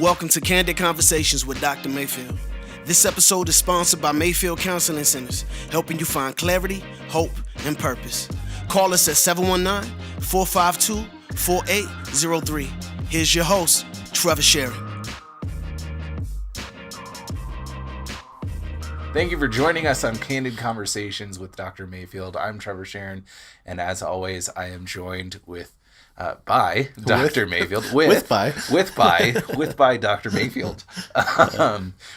Welcome to Candid Conversations with Dr. Mayfield. This episode is sponsored by Mayfield Counseling Centers, helping you find clarity, hope, and purpose. Call us at 719-452-4803. Here's your host, Trever Shirin. Thank you for joining us on Candid Conversations with Dr. Mayfield. I'm Trever Shirin, and as always, I am joined by Dr. Mayfield. With Dr. Mayfield.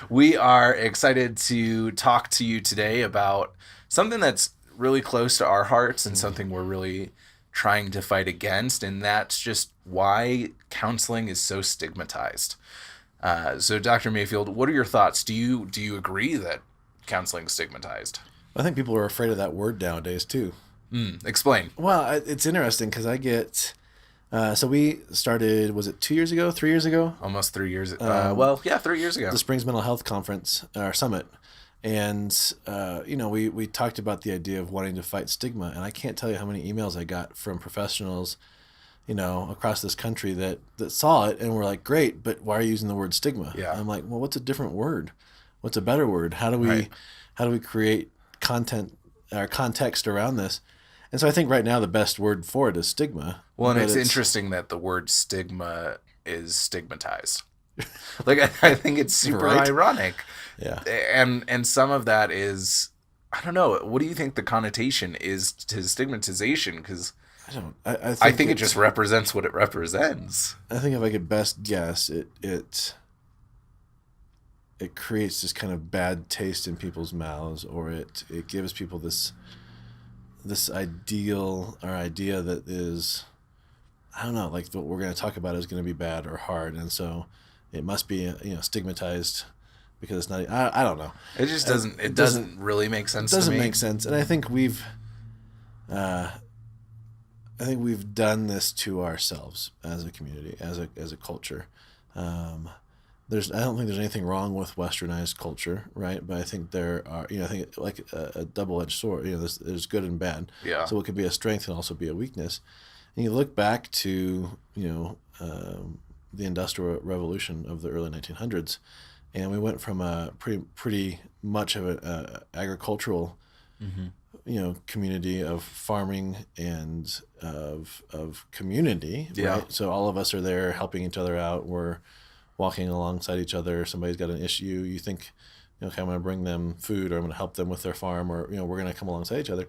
We are excited to talk to you today about something that's really close to our hearts and something we're really trying to fight against, and that's just why counseling is so stigmatized. So, Dr. Mayfield, what are your thoughts? Do you agree that counseling is stigmatized? I think people are afraid of that word nowadays too. Explain. Well, it's interesting because I get. So we started, was it 2 years ago, 3 years ago? Almost 3 years. 3 years ago. The Springs Mental Health Conference, our summit. And, we talked about the idea of wanting to fight stigma. And I can't tell you how many emails I got from professionals, across this country that saw it and were like, great, but why are you using the word stigma? Yeah. I'm like, well, what's a different word? What's a better word? How do we create content or context around this? And so I think right now the best word for it is stigma. Well, and it's interesting that the word stigma is stigmatized. Like, I think it's super ironic. Yeah. And some of that is, I don't know, what do you think the connotation is to stigmatization? Because I think it just represents what it represents. I think if I could best guess, it creates this kind of bad taste in people's mouths, or it gives people this ideal or idea that is, I don't know, like what we're going to talk about is going to be bad or hard, and so it must be stigmatized because it's not. I don't know. It just doesn't. It doesn't really make sense. It doesn't to me. make sense, and I think we've done this to ourselves as a community, as a culture. I don't think there's anything wrong with westernized culture, right? But I think there are, I think like a double-edged sword. There's good and bad. Yeah. So it could be a strength and also be a weakness. And you look back to, the Industrial Revolution of the early 1900s, and we went from a pretty much of an agricultural, community of farming and of community, yeah. right? So all of us are there helping each other out. We're walking alongside each other. Somebody's got an issue. You think, okay, I'm going to bring them food, or I'm going to help them with their farm, or, we're going to come alongside each other,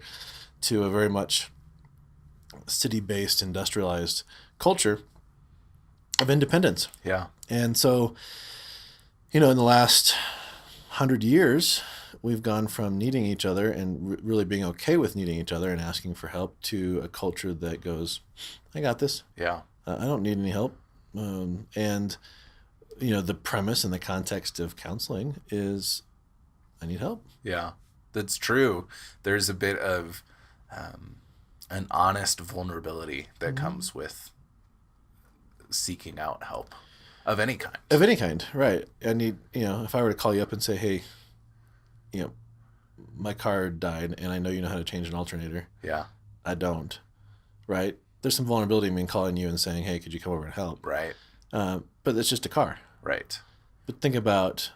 to a very much city-based, industrialized culture of independence. Yeah. And so, in the last 100 years, we've gone from needing each other and really being okay with needing each other and asking for help to a culture that goes, I got this. Yeah. I don't need any help. And the premise and the context of counseling is, I need help. Yeah, that's true. There's a bit of an honest vulnerability that comes with seeking out help of any kind. Of any kind, right. I need, if I were to call you up and say, hey, my car died and I know you know how to change an alternator. Yeah. I don't, right? There's some vulnerability in me calling you and saying, hey, could you come over and help? Right. But it's just a car. Right. But think about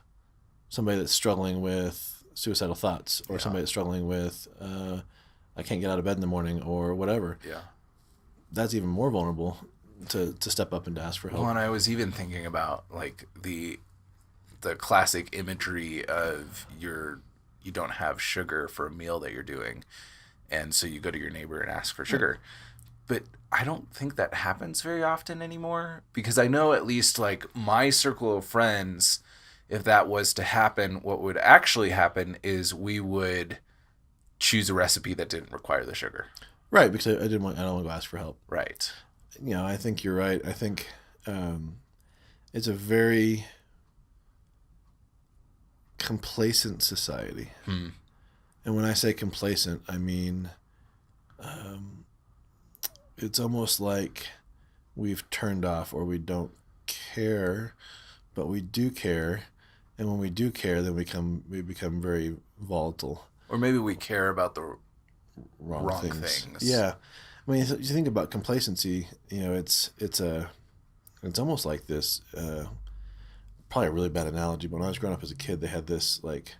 somebody that's struggling with suicidal thoughts, or somebody that's struggling with, I can't get out of bed in the morning, or whatever. Yeah. That's even more vulnerable to step up and to ask for help. Well, and I was even thinking about like the classic imagery of you don't have sugar for a meal that you're doing, and so you go to your neighbor and ask for sugar. But I don't think that happens very often anymore, because I know at least like my circle of friends, if that was to happen, what would actually happen is we would choose a recipe that didn't require the sugar. Right, because I don't want to go ask for help. Right. I think you're right. I think it's a very complacent society. And when I say complacent, I mean it's almost like we've turned off, or we don't care, but we do care. And when we do care, then we become very volatile. Or maybe we care about the wrong things. things. Yeah. I mean, you think about complacency, it's almost like this probably a really bad analogy, but when I was growing up as a kid, they had this like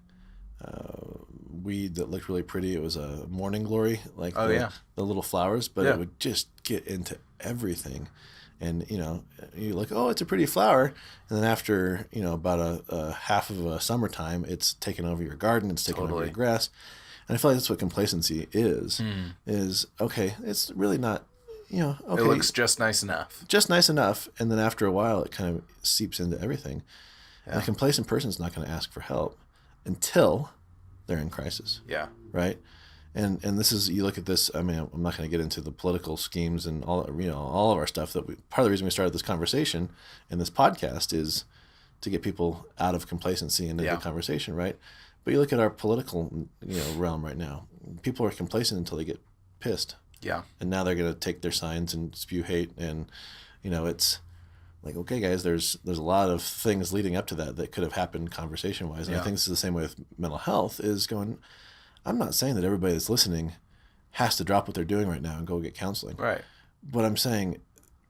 weed that looked really pretty. It was a morning glory, like the little flowers, but it would just get into everything. And, you look, oh, it's a pretty flower. And then after, about a half of a summertime, it's taken over your garden. It's taken over your grass. And I feel like that's what complacency is okay, it's really not, okay. It looks just nice enough. Just nice enough. And then after a while, it kind of seeps into everything. Yeah. And a complacent person is not going to ask for help until they're in crisis. Yeah. Right? And this is, you look at this, I mean, I'm not going to get into the political schemes and all of our stuff part of the reason we started this conversation and this podcast is to get people out of complacency into the conversation, right? But you look at our political, realm right now. People are complacent until they get pissed. Yeah. And now they're going to take their signs and spew hate. And, it's like, okay, guys, there's a lot of things leading up to that could have happened conversation-wise. And I think this is the same way with mental health is going, I'm not saying that everybody that's listening has to drop what they're doing right now and go get counseling. Right. But I'm saying,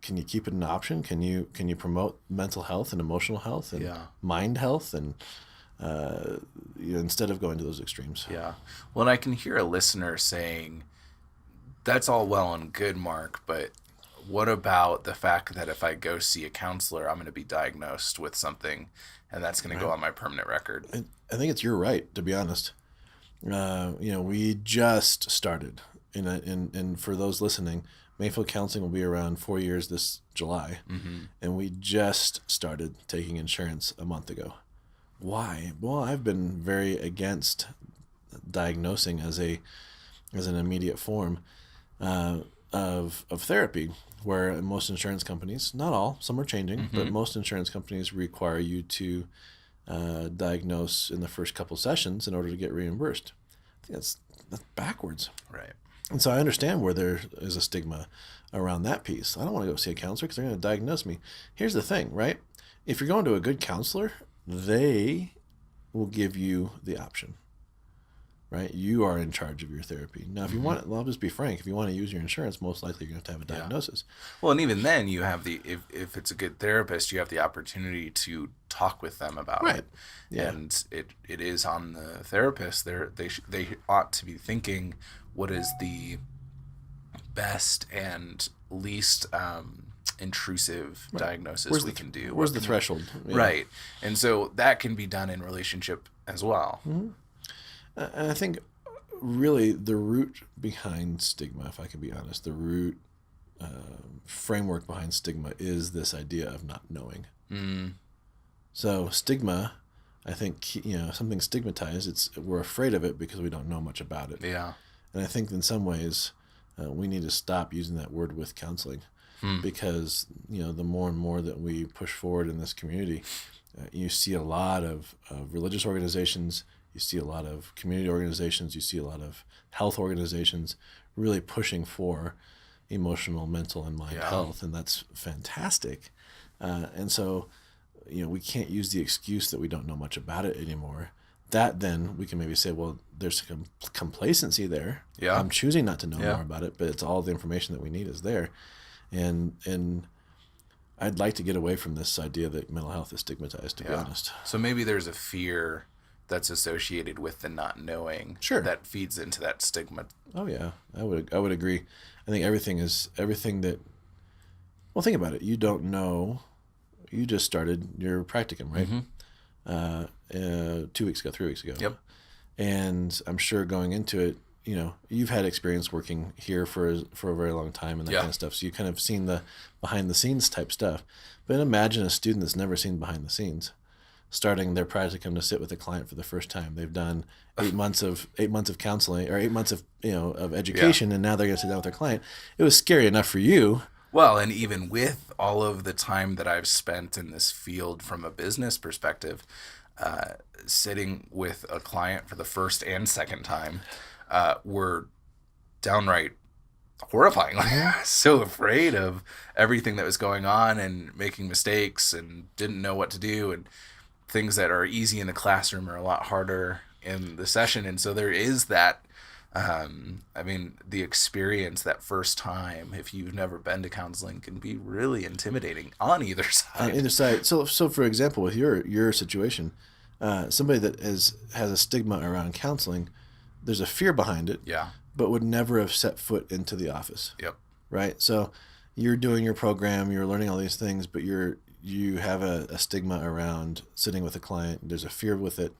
can you keep it an option? Can you promote mental health and emotional health and mind health and instead of going to those extremes? Yeah. Well, and I can hear a listener saying, that's all well and good, Mark, but what about the fact that if I go see a counselor, I'm going to be diagnosed with something and that's going to go on my permanent record? I think it's your right, to be honest. We just started, and for those listening, Mayfield Counseling will be around 4 years this July, and we just started taking insurance a month ago. Why? Well, I've been very against diagnosing as an immediate form of therapy, where most insurance companies, not all, some are changing, but most insurance companies require you to diagnose in the first couple sessions in order to get reimbursed. I think that's backwards. Right. And so I understand where there is a stigma around that piece. I don't want to go see a counselor because they're going to diagnose me. Here's the thing, right? If you're going to a good counselor, they will give you the option, right? You are in charge of your therapy. Now, if you want, I'll just be frank, if you want to use your insurance, most likely you're going to have a diagnosis. Well, and even then you have if it's a good therapist, you have the opportunity to talk with them about it. Yeah. And it is on the therapist. They ought to be thinking, what is the best and least intrusive diagnosis we can do? Where's the threshold? Yeah. Right. And so that can be done in relationship as well. Mm-hmm. And I think really the root behind stigma, if I can be honest, the root framework behind stigma is this idea of not knowing. So stigma, I think, something stigmatized, we're afraid of it because we don't know much about it. Yeah. And I think in some ways we need to stop using that word with counseling because, the more and more that we push forward in this community, you see a lot of religious organizations, you see a lot of community organizations, you see a lot of health organizations really pushing for emotional, mental, and mind health, and that's fantastic. And so, we can't use the excuse that we don't know much about it anymore. That then we can maybe say, well, there's a complacency there. Yeah. I'm choosing not to know more about it, but it's all the information that we need is there. And I'd like to get away from this idea that mental health is stigmatized, to be honest. So maybe there's a fear that's associated with the not knowing that feeds into that stigma. Oh yeah, I would agree. I think everything that, well, think about it. You don't know, you just started your practicum, right? 3 weeks ago. Yep. And I'm sure going into it, you've had experience working here for a very long time and that kind of stuff. So you kind of seen the behind the scenes type stuff. But imagine a student that's never seen behind the scenes, starting their practicum to sit with a client for the first time. They've done 8 months of counseling or 8 months of of education, and now they're going to sit down with their client. It was scary enough for you. Well, and even with all of the time that I've spent in this field from a business perspective, sitting with a client for the first and second time were downright horrifying. So afraid of everything that was going on and making mistakes and didn't know what to do, and things that are easy in the classroom are a lot harder in the session. And so there is that I mean, the experience that first time, if you've never been to counseling, can be really intimidating on either side. On either side. So for example, with your situation, somebody that has a stigma around counseling, there's a fear behind it. Yeah. But would never have set foot into the office. Yep. Right. So you're doing your program, you're learning all these things, but you have a stigma around sitting with a client. There's a fear with it.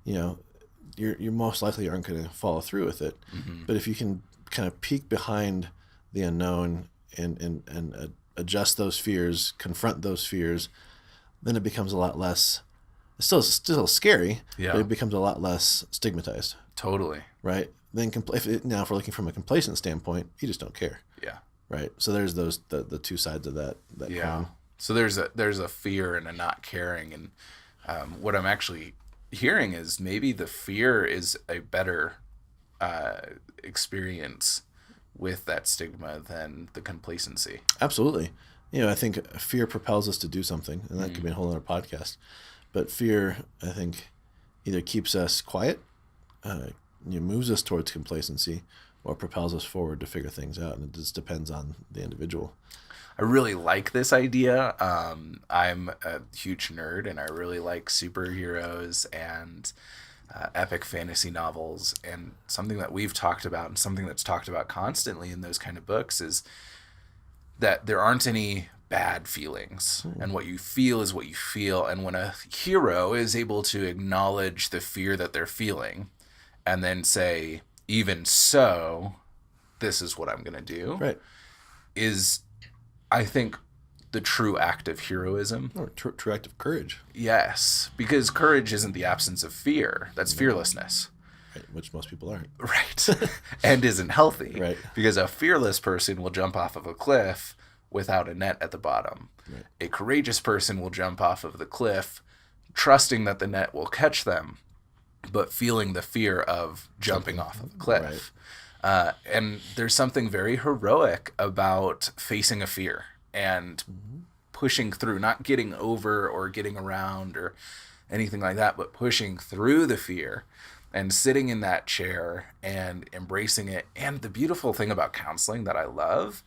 You're most likely aren't going to follow through with it. Mm-hmm. But if you can kind of peek behind the unknown and adjust those fears, confront those fears, then it becomes a lot less. It's still scary, but it becomes a lot less stigmatized. Totally. Right. Then now, if we're looking from a complacent standpoint, you just don't care. Yeah. Right. So there's the two sides of that coin. So there's a fear and a not caring, and what I'm actually hearing is maybe the fear is a better experience with that stigma than the complacency. Absolutely. I think fear propels us to do something, and that could be a whole other podcast. But fear, I think, either keeps us quiet, moves us towards complacency, or propels us forward to figure things out, and it just depends on the individual. I really like this idea. I'm a huge nerd, and I really like superheroes and epic fantasy novels. And something that we've talked about, and something that's talked about constantly in those kind of books, is that there aren't any bad feelings, and what you feel is what you feel. And when a hero is able to acknowledge the fear that they're feeling, and then say, even so, this is what I'm going to do, right, is, I think, the true act of heroism. Or true act of courage. Yes, because courage isn't the absence of fear. That's fearlessness. Right, which most people aren't. Right. And isn't healthy. Right. Because a fearless person will jump off of a cliff without a net at the bottom. Right. A courageous person will jump off of the cliff trusting that the net will catch them, but feeling the fear of jumping off of the cliff. Right. And there's something very heroic about facing a fear and pushing through, not getting over or getting around or anything like that, but pushing through the fear and sitting in that chair and embracing it. And the beautiful thing about counseling that I love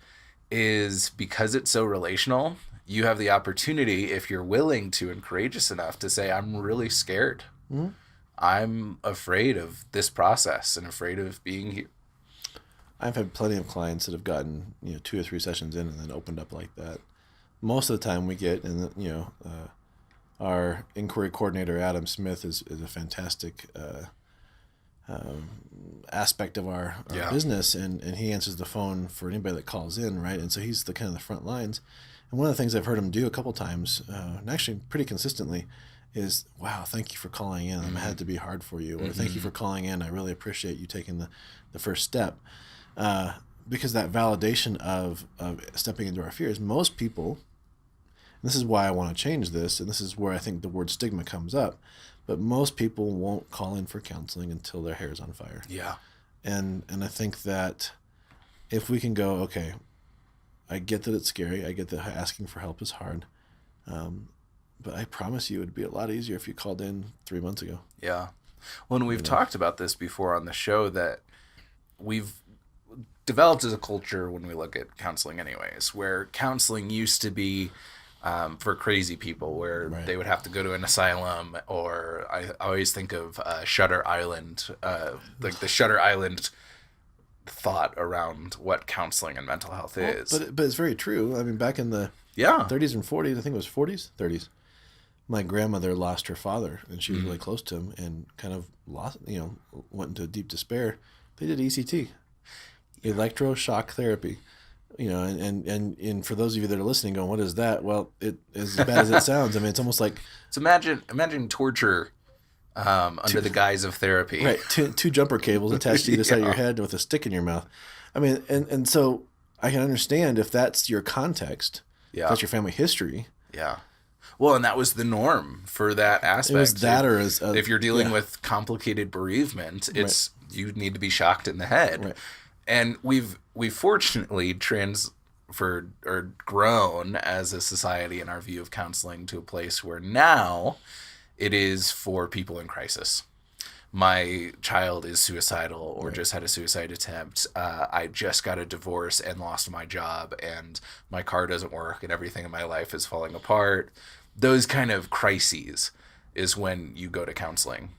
is, because it's so relational, you have the opportunity, if you're willing to and courageous enough, to say, I'm really scared. Mm-hmm. I'm afraid of this process and afraid of being here. I've had plenty of clients that have gotten 2 or 3 sessions in and then opened up like that. Most of the time we get, and our inquiry coordinator Adam Smith is a fantastic aspect of our business, and he answers the phone for anybody that calls in, right? And so he's the kind of the front lines. And one of the things I've heard him do a couple times, and actually pretty consistently, is, wow, thank you for calling in. It had to be hard for you. Or thank you for calling in. I really appreciate you taking the first step. Because that validation of stepping into our fears, most people, and this is why I want to change this, and this is where I think the word stigma comes up, but most people won't call in for counseling until their hair's on fire. Yeah. And I think that if we can go, okay, I get that it's scary. I get that asking for help is hard. But I promise you it would be a lot easier if you called in 3 months ago. Yeah. Well, and we've talked about this before on the show, that we've developed as a culture, when we look at counseling anyways, where counseling used to be for crazy people, where they would have to go to an asylum, or I always think of Shutter Island, like the Shutter Island thought around what counseling and mental health is. But it's very true. I mean, back in the 30s and 40s, I think it was 30s, my grandmother lost her father, and she was really close to him, and kind of lost, went into deep despair. They did ECT, electroshock therapy, and for those of you that are listening going, what is that? Well, it is as bad as it sounds. I mean, it's almost like, imagine torture under the guise of therapy. Right. Two jumper cables attached to either side of your head with a stick in your mouth. I mean, and so I can understand if that's your context, if that's your family history. Yeah. Well, and that was the norm for that aspect. It was that, if you're dealing with complicated bereavement, it's you need to be shocked in the head. Right. And we've fortunately transferred or grown as a society in our view of counseling to a place where now it is for people in crisis. my child is suicidal or just had a suicide attempt. I just got a divorce and lost my job, and my car doesn't work, and everything in my life is falling apart. Those kind of crises is when you go to counseling.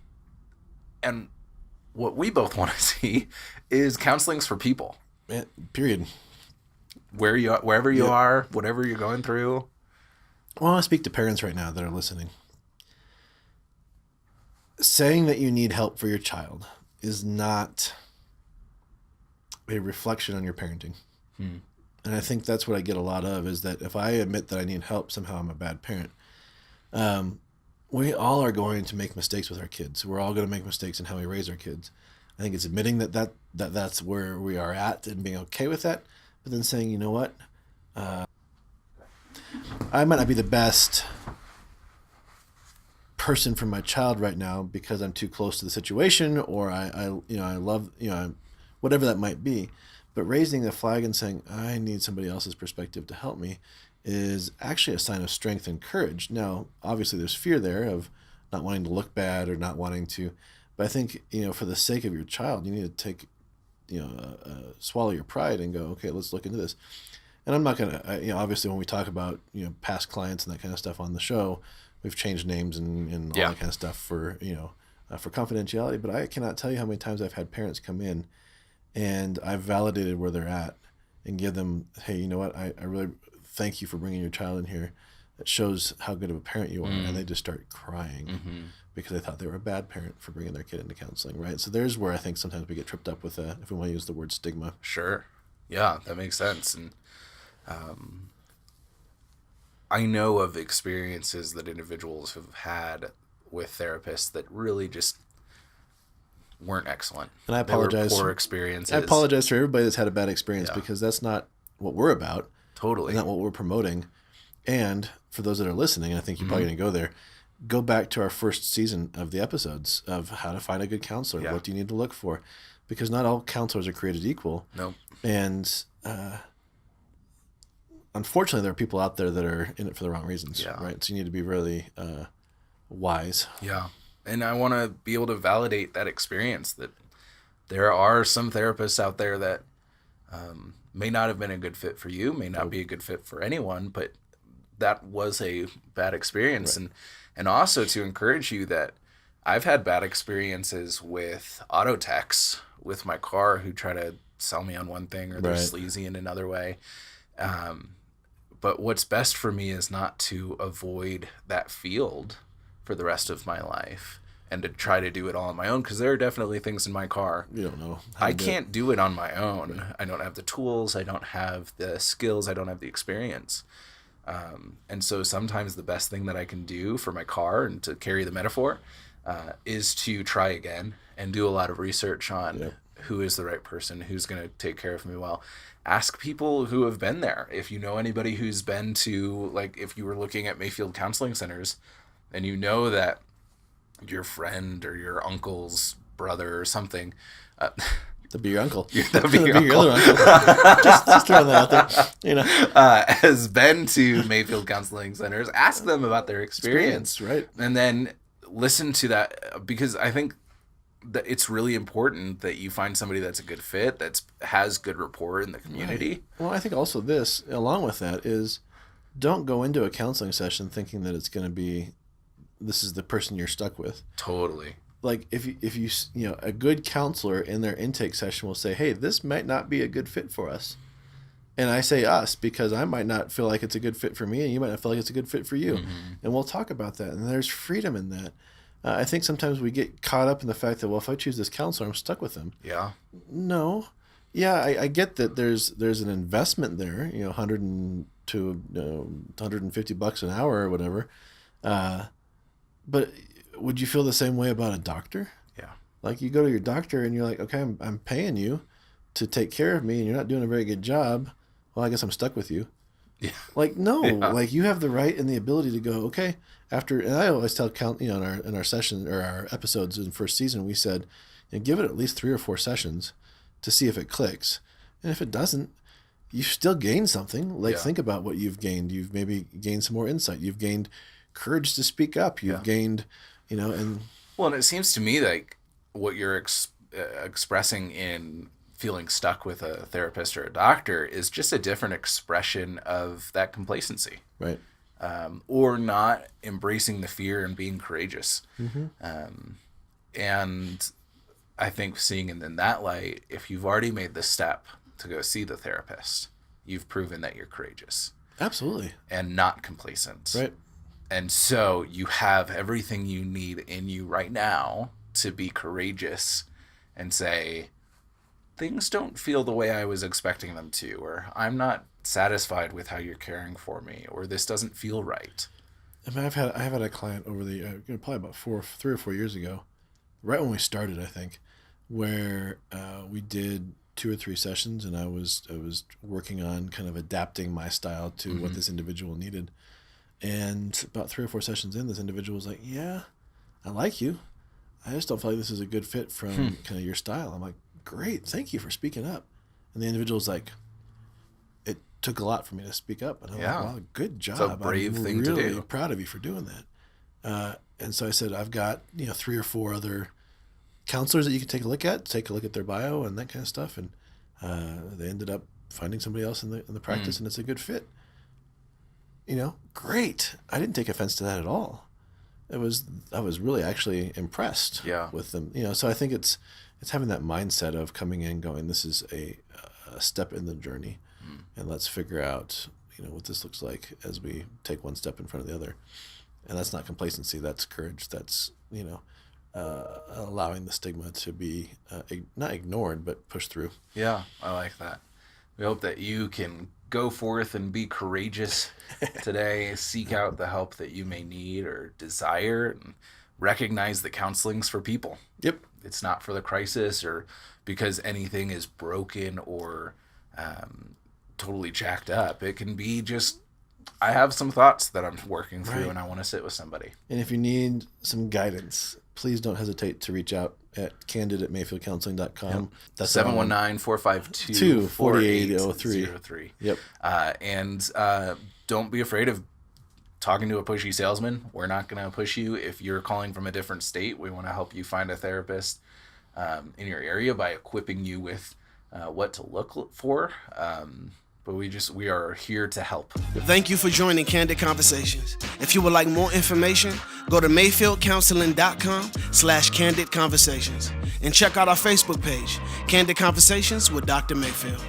And what we both want to see is counseling's for people. Yeah, period. Wherever you are, whatever you're going through. I want to speak to parents right now that are listening. Saying that you need help for your child is not a reflection on your parenting. And I think that's what I get a lot of, is that if I admit that I need help, somehow I'm a bad parent. We all are going to make mistakes with our kids. We're all going to make mistakes in how we raise our kids. I think it's admitting that's where we are at and being okay with that, but then saying, you know what, I might not be the best person for my child right now because I'm too close to the situation, or I love, whatever that might be. But raising the flag and saying, I need somebody else's perspective to help me is actually a sign of strength and courage. Now, obviously there's fear there of not wanting to look bad or not wanting to, but I think, for the sake of your child, you need to take, swallow your pride and go, okay, let's look into this. And I'm not going to, obviously when we talk about, past clients and that kind of stuff on the show, we've changed names and all that kind of stuff for, for confidentiality. But I cannot tell you how many times I've had parents come in and I've validated where they're at and give them, hey, you know what? I really thank you for bringing your child in here. It shows how good of a parent you are. And they just start crying because they thought they were a bad parent for bringing their kid into counseling, right? So there's where I think sometimes we get tripped up with, if we want to use the word stigma. Sure. Yeah, that makes sense. And I know of experiences that individuals have had with therapists that really just weren't excellent. And I apologize. They were poor experiences. I apologize for everybody that's had a bad experience because that's not what we're about. Totally. Not what we're promoting. And for those that are listening, I think you're probably going to go there, go back to our first season of the episodes of how to find a good counselor. Yeah. What do you need to look for? Because not all counselors are created equal. No. And unfortunately, there are people out there that are in it for the wrong reasons, right? So you need to be really wise. Yeah. And I want to be able to validate that experience, that there are some therapists out there that may not have been a good fit for you, may not be a good fit for anyone, but that was a bad experience. Right. And also to encourage you that I've had bad experiences with auto techs with my car who try to sell me on one thing or they're sleazy in another way. But what's best for me is not to avoid that field for the rest of my life and to try to do it all on my own, because there are definitely things in my car. You don't know. I can't do it on my own. Right. I don't have the tools. I don't have the skills. I don't have the experience. And so sometimes the best thing that I can do for my car, and to carry the metaphor, is to try again and do a lot of research on who is the right person, who's going to take care of me well. Ask people who have been there. If you know anybody who's been to, like, if you were looking at Mayfield Counseling Centers and you know that your friend or your uncle's brother or something, that'd be your uncle. That'd be your other uncle. just throwing that out there. Has been to Mayfield Counseling Centers. Ask them about their experience, right? And then listen to that, because I think that it's really important that you find somebody that's a good fit, has good rapport in the community. Right. Well, I think also this, along with that, is don't go into a counseling session thinking that it's going to be, this is the person you're stuck with. Totally. Like if you a good counselor in their intake session will say, hey, this might not be a good fit for us. And I say us because I might not feel like it's a good fit for me and you might not feel like it's a good fit for you. Mm-hmm. And we'll talk about that. And there's freedom in that. I think sometimes we get caught up in the fact that, well, if I choose this counselor, I'm stuck with them. Yeah. No. Yeah, I get that there's an investment there, $100 to $150 an hour or whatever. But would you feel the same way about a doctor? Yeah. Like you go to your doctor and you're like, okay, I'm paying you to take care of me and you're not doing a very good job. Well, I guess I'm stuck with you. Yeah. Like, no, like you have the right and the ability to go, okay, and I always tell in our session or our episodes in first season, we said, give it at least 3 or 4 sessions to see if it clicks. And if it doesn't, you still gain something. Like think about what you've gained. You've maybe gained some more insight. You've gained courage to speak up. You've gained, and well, and it seems to me like what you're expressing in feeling stuck with a therapist or a doctor is just a different expression of that complacency. Right. Or not embracing the fear and being courageous. And I think seeing it in that light, if you've already made the step to go see the therapist, you've proven that you're courageous. Absolutely. And not complacent. Right. And so you have everything you need in you right now to be courageous and say, things don't feel the way I was expecting them to, or I'm not satisfied with how you're caring for me, or this doesn't feel right. I mean, I've had a client over the probably about 3 or 4 years ago, right when we started, I think, where we did 2 or 3 sessions, and I was working on kind of adapting my style to what this individual needed. And about 3 or 4 sessions in, this individual was like, "Yeah, I like you. I just don't feel like this is a good fit from kind of your style." I'm like, "Great, thank you for speaking up." And the individual's like, "It took a lot for me to speak up." And I'm like, "Wow, good job. It's a brave thing to do. I'm really proud of you for doing that." And so I said, "I've got 3 or 4 other counselors that you can take a look at their bio and that kind of stuff." And they ended up finding somebody else in the practice, and it's a good fit. Great. I didn't take offense to that at all. I was really actually impressed with them. So I think it's having that mindset of coming in going, this is a step in the journey, and let's figure out what this looks like as we take one step in front of the other. And that's not complacency, that's courage. That's allowing the stigma to be not ignored but pushed through. Yeah, I like that. We hope that you can go forth and be courageous today, seek out the help that you may need or desire, and recognize that counseling's for people. Yep. It's not for the crisis or because anything is broken or totally jacked up. It can be just, I have some thoughts that I'm working through and I want to sit with somebody. And if you need some guidance, please don't hesitate to reach out at candid@mayfieldcounseling.com. Yep. That's 719-452-4803. Yep. And don't be afraid of talking to a pushy salesman. We're not going to push you. If you're calling from a different state, we want to help you find a therapist in your area by equipping you with what to look for. But we are here to help. Thank you for joining Candid Conversations. If you would like more information, go to mayfieldcounseling.com/Candid Conversations and check out our Facebook page, Candid Conversations with Dr. Mayfield.